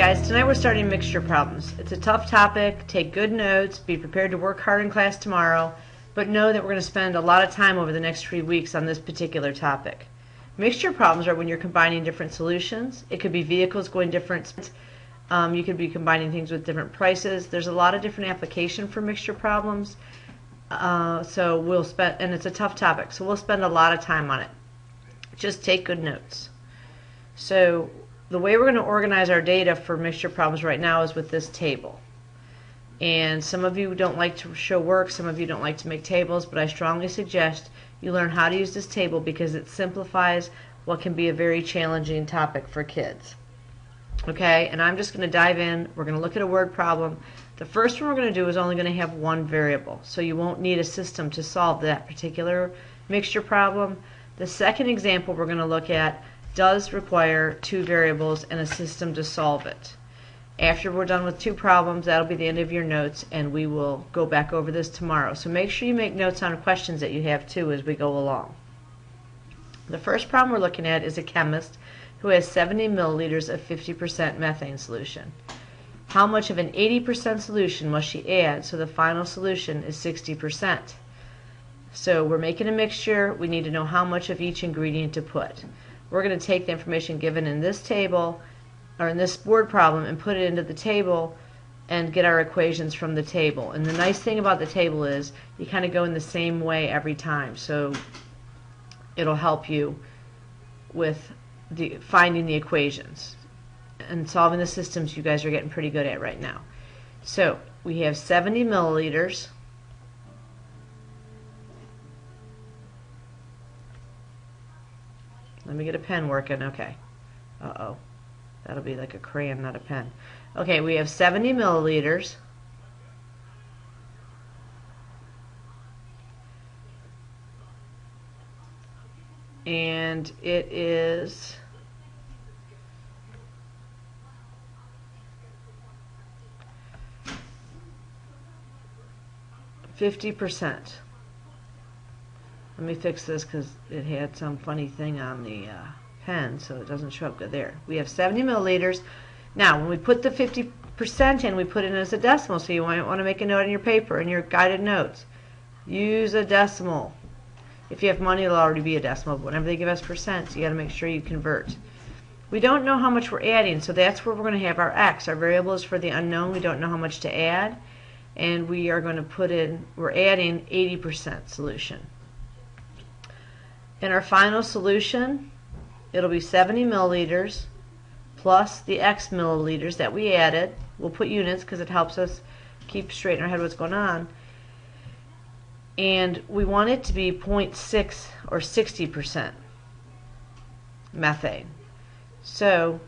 guys, tonight we're starting mixture problems. It's a tough topic. Take good notes. Be prepared to work hard in class tomorrow, but know that we're going to spend a lot of time over the next 3 weeks on this particular topic. Mixture problems are when you're combining different solutions. It could be vehicles going different. You could be combining things with different prices. There's a lot of different application for mixture problems. So we'll spend, and it's a tough topic, so we'll spend a lot of time on it. Just take good notes. So the way we're going to organize our data for mixture problems right now is with this table. And some of you don't like to show work, some of you don't like to make tables, but I strongly suggest you learn how to use this table because it simplifies what can be a very challenging topic for kids. Okay, and I'm just going to dive in. We're going to look at a word problem. The first one we're going to do is only going to have one variable, so you won't need a system to solve that particular mixture problem. The second example we're going to look at does require two variables and a system to solve it. After we're done with two problems, that'll be the end of your notes, and we will go back over this tomorrow. So make sure you make notes on questions that you have too as we go along. The first problem we're looking at is a chemist who has 70 milliliters of 50% methane solution. How much of an 80% solution must she add so the final solution is 60%? So we're making a mixture. We need to know how much of each ingredient to put. We're going to take the information given in this table or in this word problem and put it into the table and get our equations from the table. And the nice thing about the table is you kind of go in the same way every time, so it'll help you with finding the equations and solving the systems you guys are getting pretty good at right now. So we have 70 milliliters. Let me get a pen working. Okay. Uh-oh. That'll be like a crayon, not a pen. Okay, we have 70 milliliters. And it is 50%. Let me fix this because it had some funny thing on the pen, so it doesn't show up good there. We have 70 milliliters. Now, when we put the 50% in, we put it as a decimal, so you might want to make a note on your paper, in your guided notes. Use a decimal. If you have money, it'll already be a decimal, but whenever they give us percents, you got to make sure you convert. We don't know how much we're adding, so that's where we're going to have our x. Our variable is for the unknown. We don't know how much to add, and we are going to put in, we're adding 80% solution. In our final solution, it'll be 70 milliliters plus the x milliliters that we added. We'll put units because it helps us keep straight in our head what's going on. And we want it to be 0.6 or 60% methane. So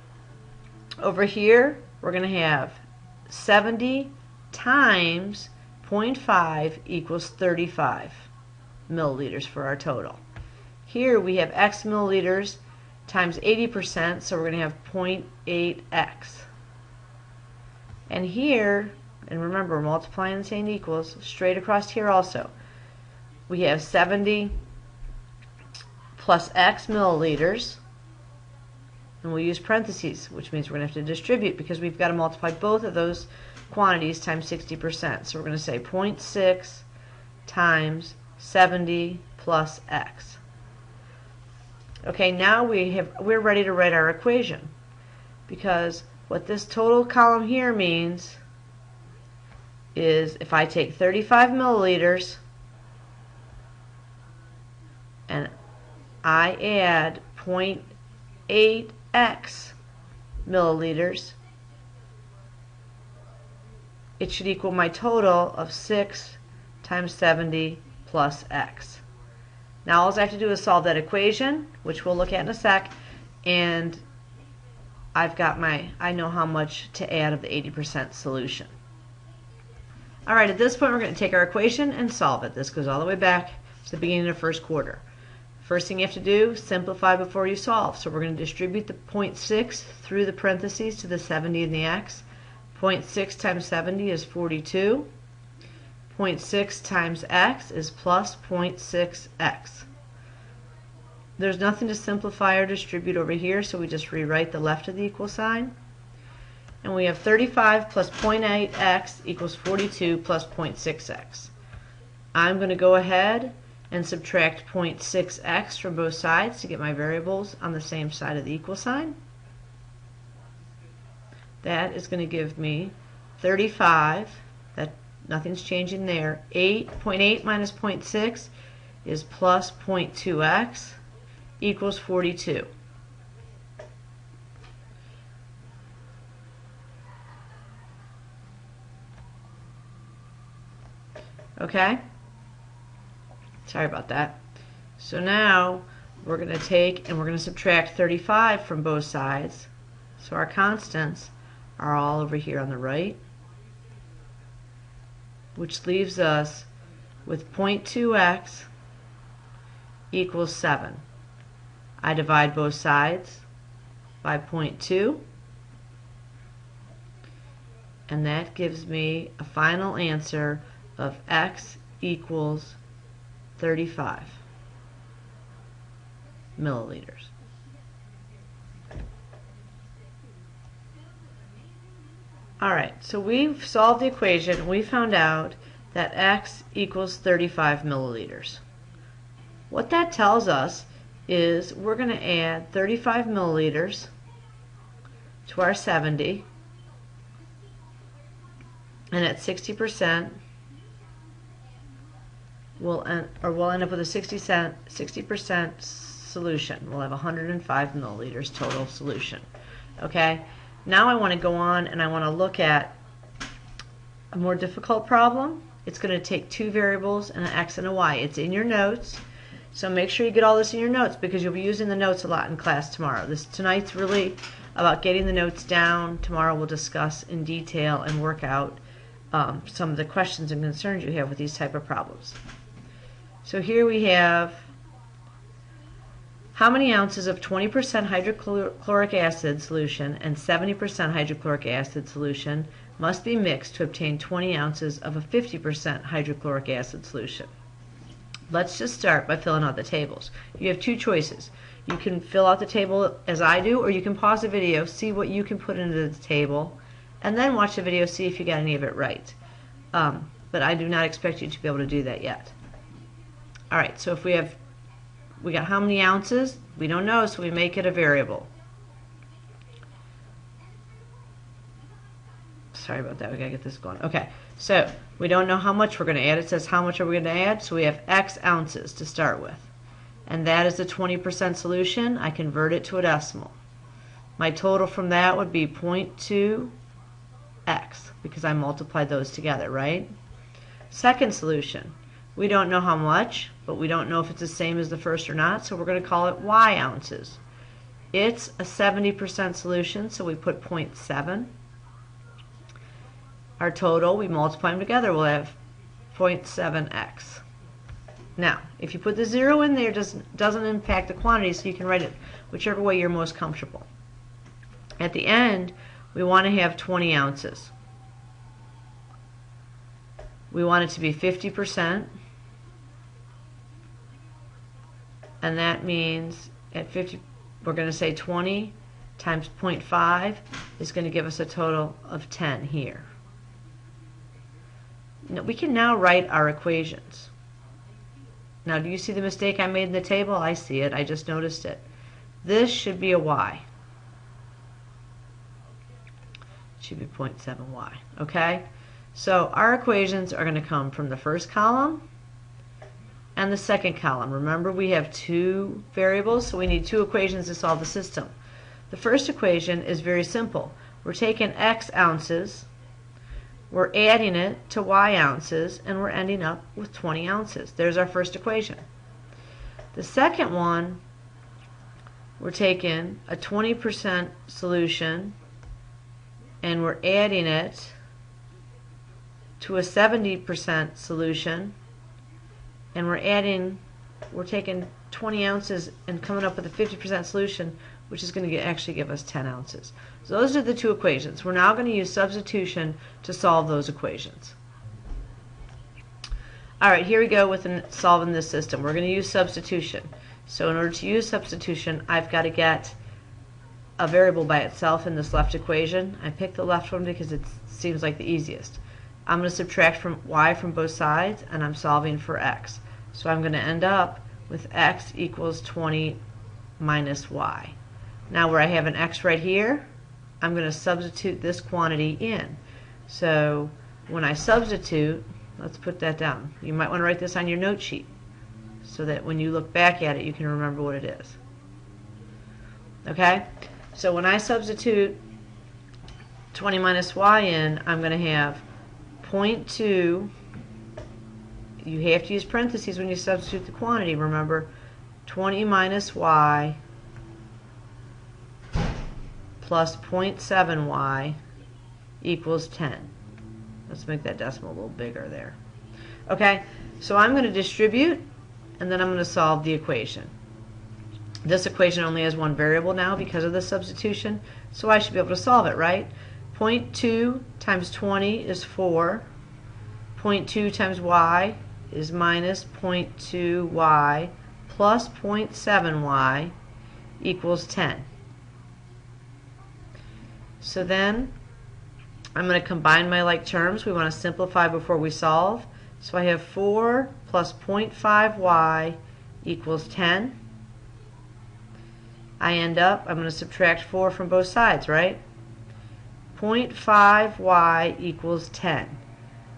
over here, we're going to have 70 times 0.5 equals 35 milliliters for our total. Here we have x milliliters times 80%, so we're going to have 0.8x. And here, and remember, we're multiplying and saying equals, straight across here also, we have 70 plus x milliliters, and we'll use parentheses, which means we're going to have to distribute because we've got to multiply both of those quantities times 60%. So we're going to say 0.6 times 70 plus x. Okay, now we're ready to write our equation, because what this total column here means is if I take 35 milliliters and I add 0.8x milliliters, it should equal my total of 6 times 70 plus x. Now all I have to do is solve that equation, which we'll look at in a sec, and I've got I know how much to add of the 80% solution. Alright, at this point we're going to take our equation and solve it. This goes all the way back to the beginning of the first quarter. First thing you have to do, simplify before you solve. So we're going to distribute the 0.6 through the parentheses to the 70 and the x. 0.6 times 70 is 42. 0.6 times x is plus 0.6x. There's nothing to simplify or distribute over here, so we just rewrite the left of the equal sign. And we have 35 plus 0.8x equals 42 plus 0.6x. I'm going to go ahead and subtract 0.6x from both sides to get my variables on the same side of the equal sign. That is going to give me 35, that nothing's changing there. 0.8 minus 0.6 is plus 0.2x equals 42. Okay? Sorry about that. So now we're going to take and we're going to subtract 35 from both sides. So our constants are all over here on the right, which leaves us with 0.2x equals 7. I divide both sides by 0.2, and that gives me a final answer of x equals 35 milliliters. Alright, so we've solved the equation and we found out that x equals 35 milliliters. What that tells us is we're going to add 35 milliliters to our 70, and at 60% we'll end up with a 60% solution. We'll have 105 milliliters total solution. Okay? Now I want to go on and I want to look at a more difficult problem. It's going to take two variables and an x and a y. It's in your notes, so make sure you get all this in your notes because you'll be using the notes a lot in class tomorrow. Tonight's really about getting the notes down. Tomorrow we'll discuss in detail and work out some of the questions and concerns you have with these type of problems. So here we have how many ounces of 20% hydrochloric acid solution and 70% hydrochloric acid solution must be mixed to obtain 20 ounces of a 50% hydrochloric acid solution. Let's just start by filling out the tables. You have two choices. You can fill out the table as I do, or you can pause the video, see what you can put into the table, and then watch the video, see if you got any of it right. But I do not expect you to be able to do that yet. Alright, so if we got how many ounces? We don't know, so we make it a variable. Sorry about that, we gotta get this going. Okay, so we don't know how much we're going to add. It says how much are we going to add, so we have x ounces to start with. And that is the 20% solution. I convert it to a decimal. My total from that would be 0.2x because I multiplied those together, right? Second solution. We don't know how much, but we don't know if it's the same as the first or not, so we're going to call it y ounces. It's a 70% solution, so we put 0.7. Our total, we multiply them together, we'll have 0.7x. Now, if you put the 0 in there, it doesn't impact the quantity, so you can write it whichever way you're most comfortable. At the end, we want to have 20 ounces. We want it to be 50%, and that means at 50, we're going to say 20 times 0.5 is going to give us a total of 10 here. Now, we can now write our equations. Now, do you see the mistake I made in the table? I see it. I just noticed it. This should be a y. It should be 0.7y. Okay? So our equations are going to come from the first column and the second column. Remember, we have two variables, so we need two equations to solve the system. The first equation is very simple. We're taking x ounces, we're adding it to y ounces, and we're ending up with 20 ounces. There's our first equation. The second one, we're taking a 20% solution and we're adding it to a 70% solution, and we're taking 20 ounces and coming up with a 50% solution, which is going to actually give us 10 ounces. So those are the two equations. We're now going to use substitution to solve those equations. Alright, here we go with solving this system. We're going to use substitution. So in order to use substitution, I've got to get a variable by itself in this left equation. I picked the left one because it seems like the easiest. I'm going to subtract from y from both sides, and I'm solving for x. So I'm going to end up with x equals 20 minus y. Now where I have an x right here, I'm going to substitute this quantity in. So when I substitute, let's put that down. You might want to write this on your note sheet so that when you look back at it, you can remember what it is. Okay? So when I substitute 20 minus y in, I'm going to have 0.2. You have to use parentheses when you substitute the quantity, remember. 20 minus y plus 0.7y equals 10. Let's make that decimal a little bigger there. Okay, so I'm going to distribute, and then I'm going to solve the equation. This equation only has one variable now because of the substitution, so I should be able to solve it, right? 0.2 times 20 is 4. 0.2 times y is minus 0.2y plus 0.7y equals 10. So then I'm going to combine my like terms. We want to simplify before we solve. So I have 4 plus 0.5y equals 10. I end up, I'm going to subtract 4 from both sides, right? 0.5y equals 10.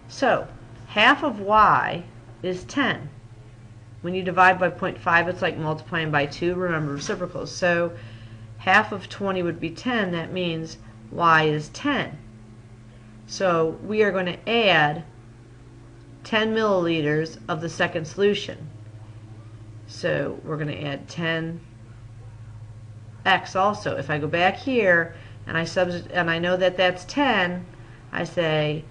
So half of y is 10. When you divide by 0.5, it's like multiplying by 2. Remember reciprocals. So half of 20 would be 10. That means y is 10. So we are going to add 10 milliliters of the second solution. So we're going to add 10x also. If I go back here and I know that that's 10, I say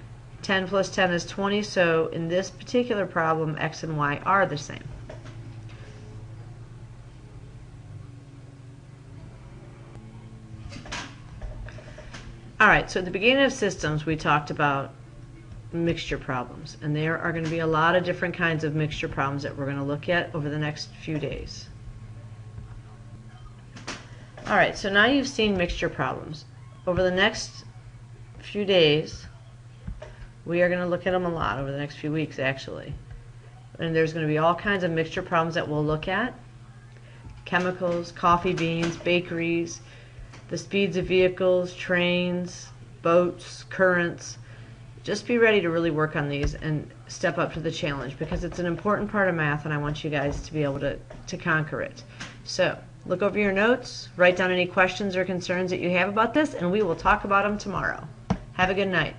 10 plus 10 is 20. So in this particular problem, x and y are the same. Alright, so at the beginning of systems we talked about mixture problems, and there are going to be a lot of different kinds of mixture problems that we're going to look at over the next few days. Alright, so now you've seen mixture problems. Over the next few days, we are going to look at them a lot, over the next few weeks actually. And there's going to be all kinds of mixture problems that we'll look at. Chemicals, coffee beans, bakeries, the speeds of vehicles, trains, boats, currents. Just be ready to really work on these and step up to the challenge, because it's an important part of math and I want you guys to be able to conquer it. So look over your notes, write down any questions or concerns that you have about this, and we will talk about them tomorrow. Have a good night.